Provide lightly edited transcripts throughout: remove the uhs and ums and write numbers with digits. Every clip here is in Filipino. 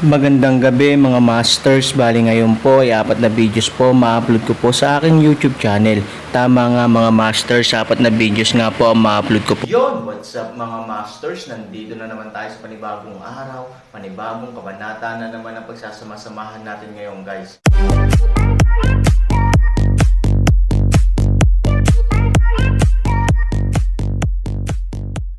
Magandang gabi mga masters, bali ngayon po ay 4 na videos po ma-upload ko po sa aking YouTube channel. Tama nga mga masters, 4 na videos nga po ang ma-upload ko po. Yon, what's up mga masters? Nandito na naman tayo sa panibagong araw, panibagong kabanata na naman ang pagsasama-samahan natin ngayon guys.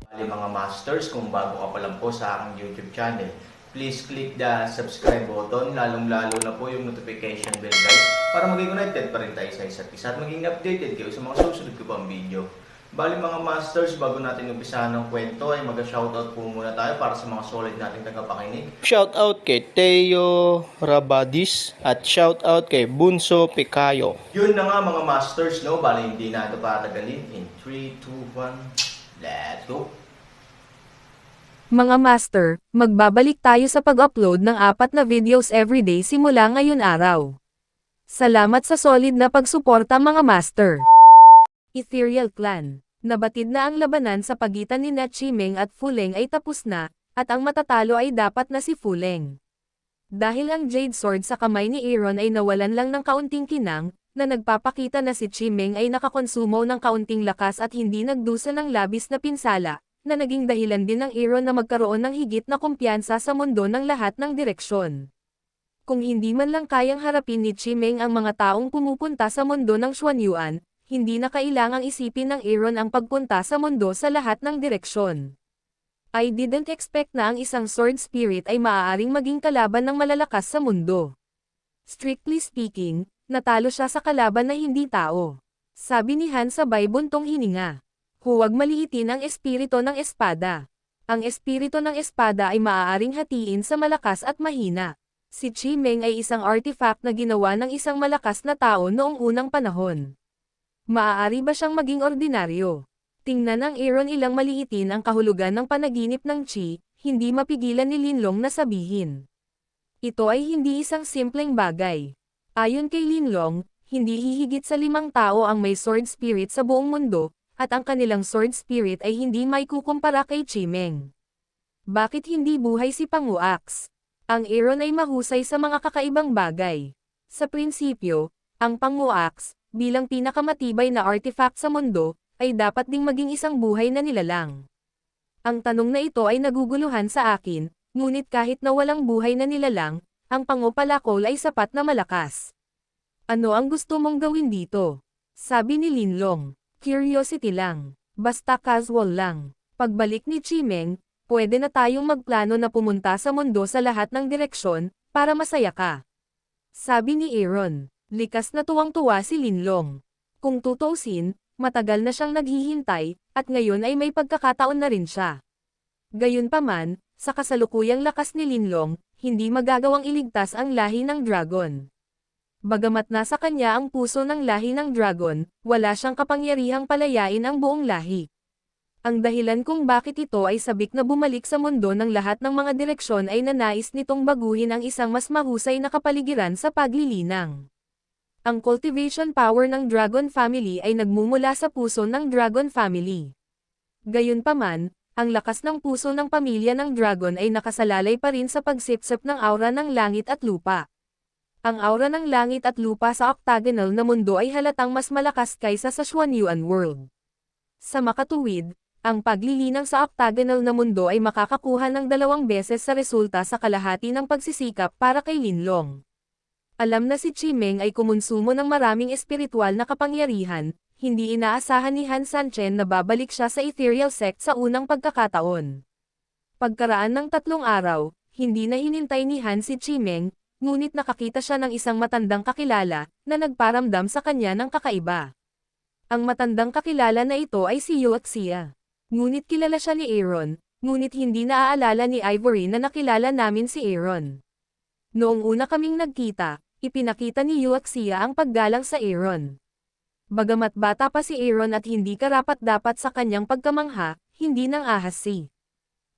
Bali mga masters, kung bago ka pa lang po sa aking YouTube channel, please click the subscribe button, lalong-lalo na po yung notification bell guys, para maging connected pa rin tayo sa isa't isa at maging updated kayo sa mga susunod ko pang video. Bali mga masters, bago natin umpisahan ng kwento ay mag-shoutout po muna tayo para sa mga solid nating tagapakinig. Shoutout kay Teo Rabadis at shoutout kay Bunso Picayo. Yun na nga mga masters, no? Bali hindi na ito patagalin. In 3, 2, 1, let's go! Mga master, magbabalik tayo sa pag-upload ng 4 na videos everyday simula ngayon araw. Salamat sa solid na pagsuporta mga master. Ethereal Clan. Nabatid na ang labanan sa pagitan ni Chimeng at Fuleng ay tapos na, at ang matatalo ay dapat na si Fuleng. Dahil ang Jade Sword sa kamay ni Aaron ay nawalan lang ng kaunting kinang, na nagpapakita na si Chimeng ay nakakonsumo ng kaunting lakas at hindi nagdusa ng labis na pinsala, na naging dahilan din ng Aaron na magkaroon ng higit na kumpiyansa sa mundo ng lahat ng direksyon. Kung hindi man lang kayang harapin ni Chimeng ang mga taong pumupunta sa mundo ng Xuanyuan, hindi na kailangang isipin ng Aaron ang pagpunta sa mundo sa lahat ng direksyon. I didn't expect na ang isang sword spirit ay maaaring maging kalaban ng malalakas sa mundo. Strictly speaking, natalo siya sa kalaban na hindi tao. Sabi ni Han sabay buntong hininga. Huwag maliitin ang espiritu ng espada. Ang espiritu ng espada ay maaaring hatiin sa malakas at mahina. Si Chimeng ay isang artifact na ginawa ng isang malakas na tao noong unang panahon. Maaari ba siyang maging ordinaryo? Tingnan ng Aaron ilang maliitin ang kahulugan ng panaginip ng Chi, hindi mapigilan ni Linlong na sabihin. Ito ay hindi isang simpleng bagay. Ayon kay Linlong, hindi hihigit sa 5 tao ang may sword spirit sa buong mundo, at ang kanilang sword spirit ay hindi may kukumpara kay Chimeng. Bakit hindi buhay si Panguax? Ang Aaron ay mahusay sa mga kakaibang bagay. Sa prinsipyo, ang Panguax, bilang pinakamatibay na artifact sa mundo, ay dapat ding maging isang buhay na nilalang. Ang tanong na ito ay naguguluhan sa akin, ngunit kahit na walang buhay na nilalang, ang Pangupalakol ay sapat na malakas. Ano ang gusto mong gawin dito? Sabi ni Linlong. Curiosity lang. Basta casual lang. Pagbalik ni Chimeng, pwede na tayong magplano na pumunta sa mundo sa lahat ng direksyon, para masaya ka. Sabi ni Aaron. Likas na tuwang-tuwa si Linlong. Kung tutuusin, matagal na siyang naghihintay, at ngayon ay may pagkakataon na rin siya. Gayunpaman, sa kasalukuyang lakas ni Linlong, hindi magagawang iligtas ang lahi ng dragon. Bagamat nasa kanya ang puso ng lahi ng dragon, wala siyang kapangyarihang palayain ang buong lahi. Ang dahilan kung bakit ito ay sabik na bumalik sa mundo ng lahat ng mga direksyon ay nanais nitong baguhin ang isang mas mahusay na kapaligiran sa paglilinang. Ang cultivation power ng Dragon Family ay nagmumula sa puso ng Dragon Family. Gayunpaman, ang lakas ng puso ng pamilya ng Dragon ay nakasalalay pa rin sa pagsipsip ng aura ng langit at lupa. Ang aura ng langit at lupa sa octagonal na mundo ay halatang mas malakas kaysa sa Xuanyuan world. Sa makatuwid, ang paglilinang sa octagonal na mundo ay makakakuha ng 2 beses sa resulta sa kalahati ng pagsisikap para kay Linlong. Alam na si Chimeng ay kumonsumo ng maraming espiritual na kapangyarihan, hindi inaasahan ni Han Sanchen na babalik siya sa ethereal sect sa unang pagkakataon. Pagkaraan ng 3 araw, hindi na hinintay ni Han si Chimeng, ngunit nakakita siya ng isang matandang kakilala, na nagparamdam sa kanya ng kakaiba. Ang matandang kakilala na ito ay si Yuaxia. Ngunit kilala siya ni Aaron, ngunit hindi naaalala ni Ivory na nakilala namin si Aaron. Noong una kaming nagkita, ipinakita ni Yuaxia ang paggalang sa Aaron. Bagamat bata pa si Aaron at hindi karapat-dapat sa kanyang pagkamangha, hindi nang ahas si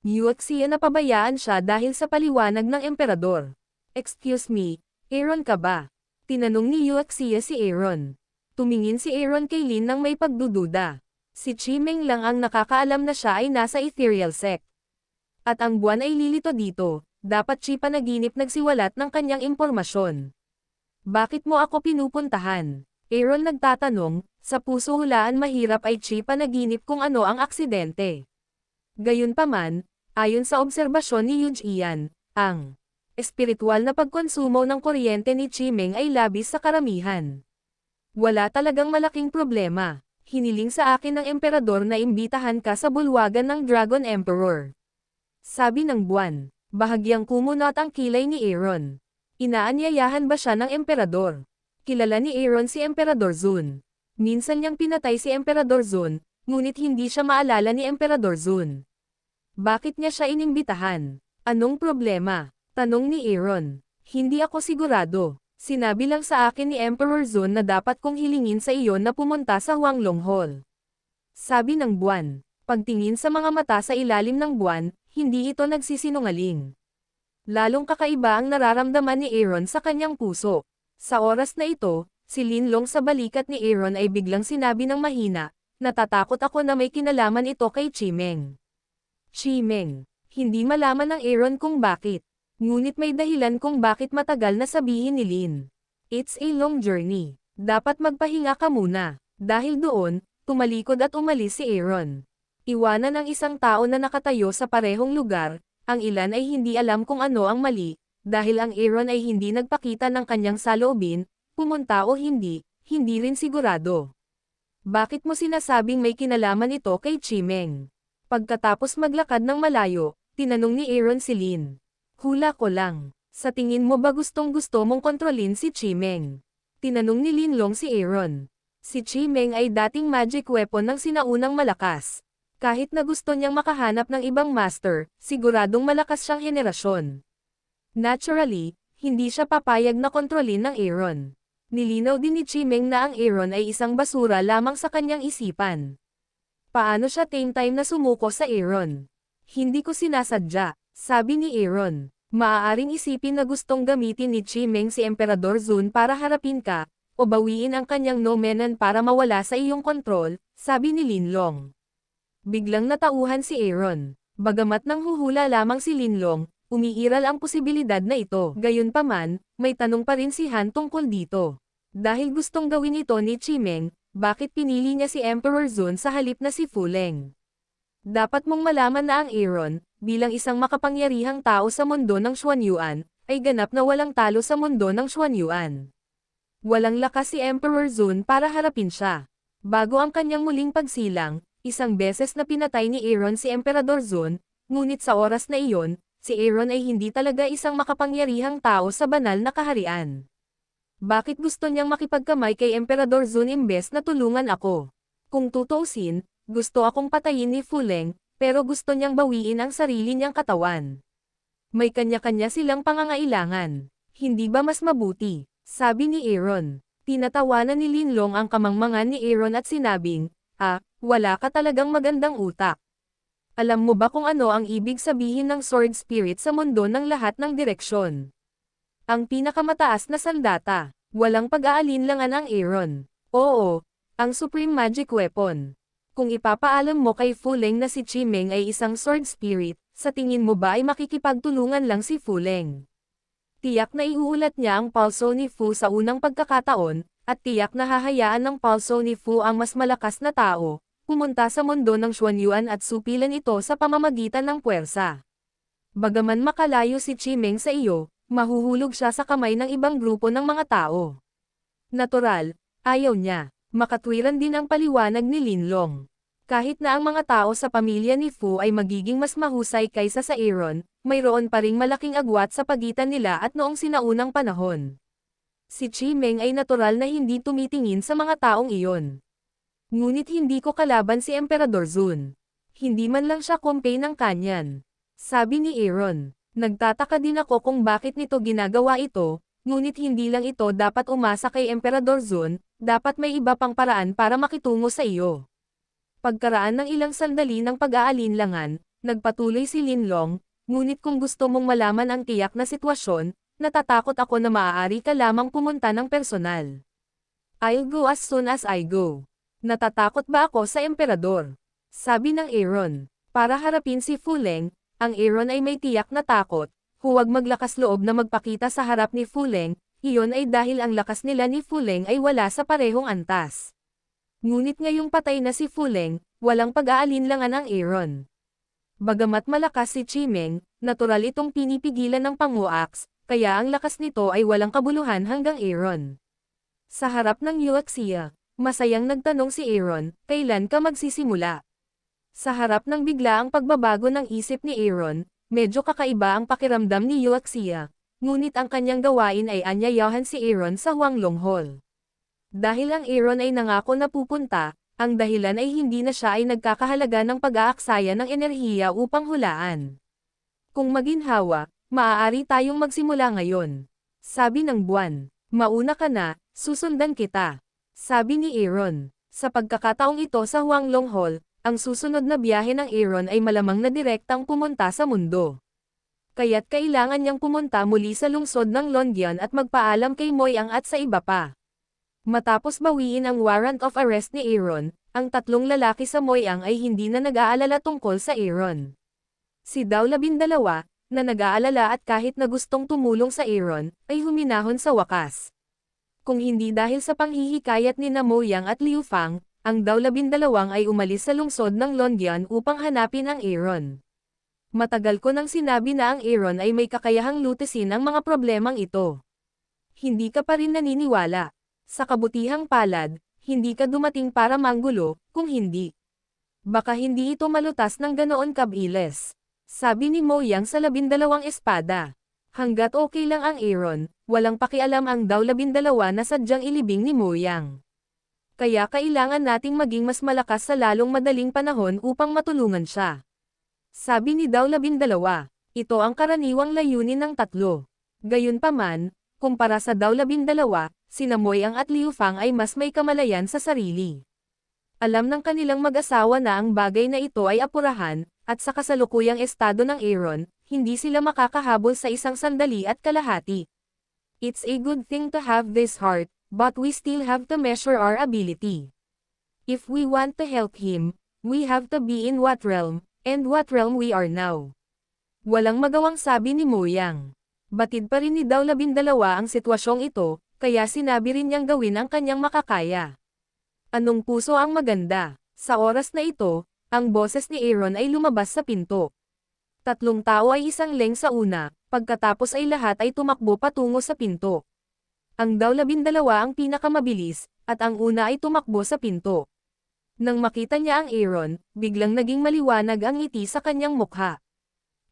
Yuaxia na pabayaan siya dahil sa paliwanag ng emperador. Excuse me, Aaron ka ba? Tinanong ni Yuaxia si Aaron. Tumingin si Aaron kay Lin nang may pagdududa. Si Chimeng lang ang nakakaalam na siya ay nasa ethereal sect. At ang buwan ay lilito dito, Dapat Chi panaginip nagsiwalat ng kanyang impormasyon. Bakit mo ako pinupuntahan? Aaron nagtatanong, sa puso hulaan mahirap ay Chi panaginip kung ano ang aksidente. Gayunpaman, ayon sa obserbasyon ni Yuj Ian, ang espiritual na pagkonsumo ng kuryente ni Chi Meng ay labis sa karamihan. Wala talagang malaking problema. Hiniling sa akin ng emperador na imbitahan ka sa bulwagan ng Dragon Emperor. Sabi ng buwan, bahagyang kumunot ang kilay ni Aaron. Inaanyayahan ba siya ng emperador? Kilala ni Aaron si Emperador Zun. Minsan niyang pinatay si Emperador Zun, ngunit hindi siya maalala ni Emperador Zun. Bakit niya siya inimbitahan? Anong problema? Tanong ni Aaron. Hindi ako sigurado. Sinabi lang sa akin ni Emperor Zun na dapat kong hilingin sa iyo na pumunta sa Huanglong Hall. Sabi ng buwan. Pagtingin sa mga mata sa ilalim ng buwan, hindi ito nagsisinungaling. Lalong kakaiba ang nararamdaman ni Aaron sa kanyang puso. Sa oras na ito, si Linlong sa balikat ni Aaron ay biglang sinabi ng mahina, natatakot ako na may kinalaman ito kay Chi Meng. Chi Meng. Hindi malaman ng Aaron kung bakit. Ngunit may dahilan kung bakit matagal na sabihin ni Lin. It's a long journey. Dapat magpahinga ka muna. Dahil doon, tumalikod at umalis si Aaron. Iwanan ang isang tao na nakatayo sa parehong lugar, ang ilan ay hindi alam kung ano ang mali, dahil ang Aaron ay hindi nagpakita ng kanyang saloobin, pumunta o hindi rin sigurado. Bakit mo sinasabing may kinalaman ito kay Chi Meng? Pagkatapos maglakad ng malayo, tinanong ni Aaron si Lin. Hula ko lang. Sa tingin mo ba gustong-gusto mong kontrolin si Chi Meng? Tinanong ni Linlong si Aaron. Si Chi Meng ay dating magic weapon ng sinaunang malakas. Kahit na gusto niyang makahanap ng ibang master, siguradong malakas siyang henerasyon. Naturally, hindi siya papayag na kontrolin ng Aaron. Nilinaw din ni Chi Meng na ang Aaron ay isang basura lamang sa kanyang isipan. Paano siya time na sumuko sa Aaron? Hindi ko sinasadya. Sabi ni Aaron, maaaring isipin na gustong gamitin ni Chi Meng si Emperador Zun para harapin ka, o bawiin ang kanyang nomenan para mawala sa iyong kontrol, sabi ni Linlong. Biglang natauhan si Aaron. Bagamat nang huhula lamang si Linlong, umiiral ang posibilidad na ito. Gayunpaman, may tanong pa rin si Han tungkol dito. Dahil gustong gawin ito ni Chi Meng, bakit pinili niya si Emperor Zun sa halip na si Fu Leng? Dapat mong malaman na ang Aaron, bilang isang makapangyarihang tao sa mundo ng Xuanyuan, ay ganap na walang talo sa mundo ng Xuanyuan. Walang lakas si Emperor Zun para harapin siya. Bago ang kanyang muling pagsilang, isang beses na pinatay ni Aaron si Emperador Zun, ngunit sa oras na iyon, si Aaron ay hindi talaga isang makapangyarihang tao sa banal na kaharian. Bakit gusto niyang makipagkamay kay Emperador Zun imbes na tulungan ako? Kung tutuusin, gusto akong patayin ni Fu Leng, pero gusto niyang bawiin ang sarili niyang katawan. May kanya-kanya silang pangangailangan. Hindi ba mas mabuti? Sabi ni Aaron. Tinatawanan ni Linlong ang kamangmangan ni Aaron at sinabing, wala ka talagang magandang utak. Alam mo ba kung ano ang ibig sabihin ng sword spirit sa mundo ng lahat ng direksyon? Ang pinakamataas na sandata. Walang pag-aalinlangan ang Aaron. Oo, ang supreme magic weapon. Kung ipapaalam mo kay Fu Leng na si Chi Meng ay isang sword spirit, sa tingin mo ba ay makikipagtulungan lang si Fu Leng? Tiyak na iuulat niya ang pulso ni Fu sa unang pagkakataon, at tiyak na hahayaan ng pulso ni Fu ang mas malakas na tao, pumunta sa mundo ng Xuanyuan at supilan ito sa pamamagitan ng puwersa. Bagaman makalayo si Chi Meng sa iyo, mahuhulog siya sa kamay ng ibang grupo ng mga tao. Natural, ayaw niya. Makatwiran din ang paliwanag ni Linlong. Kahit na ang mga tao sa pamilya ni Fu ay magiging mas mahusay kaysa sa Aaron, mayroon pa ring malaking agwat sa pagitan nila at noong sinaunang panahon. Si Chi Meng ay natural na hindi tumitingin sa mga taong iyon. Ngunit hindi ko kalaban si Emperador Zun. Hindi man lang siya kumpay ng kanyan. Sabi ni Aaron, nagtataka din ako kung bakit nito ginagawa ito, ngunit hindi lang ito dapat umasa kay Emperador Zun, dapat may iba pang paraan para makitungo sa iyo. Pagkaraan ng ilang sandali ng pag-aalinlangan, nagpatuloy si Linlong, ngunit kung gusto mong malaman ang tiyak na sitwasyon, natatakot ako na maaari ka lamang pumunta ng personal. I'll go as soon as I go. Natatakot ba ako sa Emperador? Sabi ng Aaron. Para harapin si Fu Leng, ang Aaron ay may tiyak na takot, Huwag maglakas loob na magpakita sa harap ni Fuleng, iyon ay dahil ang lakas nila ni Fuleng ay wala sa parehong antas. Ngunit ngayong patay na si Fuleng, walang pag-aalinlangan ang Aaron. Bagamat malakas si Chimeng, natural itong pinipigilan ng Panguax, kaya ang lakas nito ay walang kabuluhan hanggang Aaron. Sa harap ng Yuexia, masayang nagtanong si Aaron, kailan ka magsisimula? Sa harap ng biglaang pagbabago ng isip ni Aaron, medyo kakaiba ang pakiramdam ni Yuexia, ngunit ang kanyang gawain ay anyayahan si Aaron sa Huanglong Hall. Dahil ang Aaron ay nangako na pupunta, ang dahilan ay hindi na siya ay nagkakahalaga ng pag-aaksaya ng enerhiya upang hulaan. Kung maginhawa, maaari tayong magsimula ngayon. Sabi ng buwan, mauna ka na, susundan kita. Sabi ni Aaron, sa pagkakataong ito sa Huanglong Hall, ang susunod na biyahe ng Aaron ay malamang na direktang pumunta sa mundo. Kaya't kailangan niyang pumunta muli sa lungsod ng Longyan at magpaalam kay Moyang at sa iba pa. Matapos bawiin ang warrant of arrest ni Aaron, ang tatlong lalaki sa Moyang ay hindi na nag-aalala tungkol sa Aaron. Si Dao 12, na nag-aalala at kahit na gustong tumulong sa Aaron, ay huminahon sa wakas. Kung hindi dahil sa panghihikayat ni Moyang at Liu Fang, ang Dao 12 ay umalis sa lungsod ng Longyan upang hanapin ang Aaron. Matagal ko nang sinabi na ang Aaron ay may kakayahang lutisin ang mga problemang ito. Hindi ka pa rin naniniwala. Sa kabutihang palad, hindi ka dumating para manggulo, kung hindi. Baka hindi ito malutas ng ganoon kabilis. Sabi ni Moyang sa 12 espada. Hanggat okay lang ang Aaron, walang pakialam ang Dao 12 na sadyang ilibing ni Moyang. Kaya kailangan nating maging mas malakas sa lalong madaling panahon upang matulungan siya. Sabi ni Dao 12, ito ang karaniwang layunin ng tatlo. Gayunpaman, kumpara sa Dao 12, sina Moyang at Liu Fang ay mas may kamalayan sa sarili. Alam ng kanilang mag-asawa na ang bagay na ito ay apurahan, at sa kasalukuyang estado ng Aaron, hindi sila makakahabol sa isang sandali at kalahati. It's a good thing to have this heart, but we still have to measure our ability. If we want to help him, we have to be in what realm, and what realm we are now. Walang magawang sabi ni Moyang. Batid pa rin ni Dao 12 ang sitwasyong ito, kaya sinabi rin niyang gawin ang kanyang makakaya. Anong puso ang maganda? Sa oras na ito, ang boses ni Aaron ay lumabas sa pinto. Tatlong tao ay isang leng sa una, pagkatapos ay lahat ay tumakbo patungo sa pinto. Ang Dao 12 ang pinakamabilis, at ang una ay tumakbo sa pinto. Nang makita niya ang Aaron, biglang naging maliwanag ang ngiti sa kanyang mukha.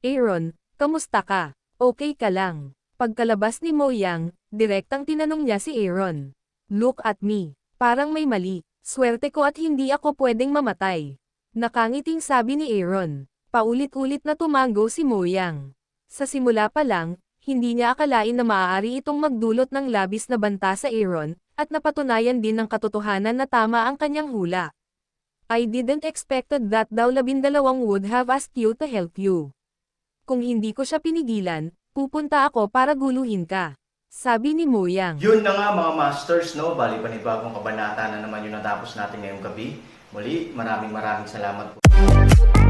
Aaron, kamusta ka? Okay ka lang? Pagkalabas ni Moyang, direktang tinanong niya si Aaron. Look at me. Parang may mali. Swerte ko at hindi ako pwedeng mamatay. Nakangiting sabi ni Aaron. Paulit-ulit na tumango si Moyang. Sa simula pa lang, hindi niya akalain na maaari itong magdulot ng labis na banta sa Aaron, at napatunayan din ng katotohanan na tama ang kanyang hula. I didn't expected that Dao 12 would have asked you to help you. Kung hindi ko siya pinigilan, pupunta ako para guluhin ka. Sabi ni Moyang. Yun na nga mga masters, no? Bali panibagong kabanata na naman yung natapos natin ngayong gabi. Muli, maraming salamat po.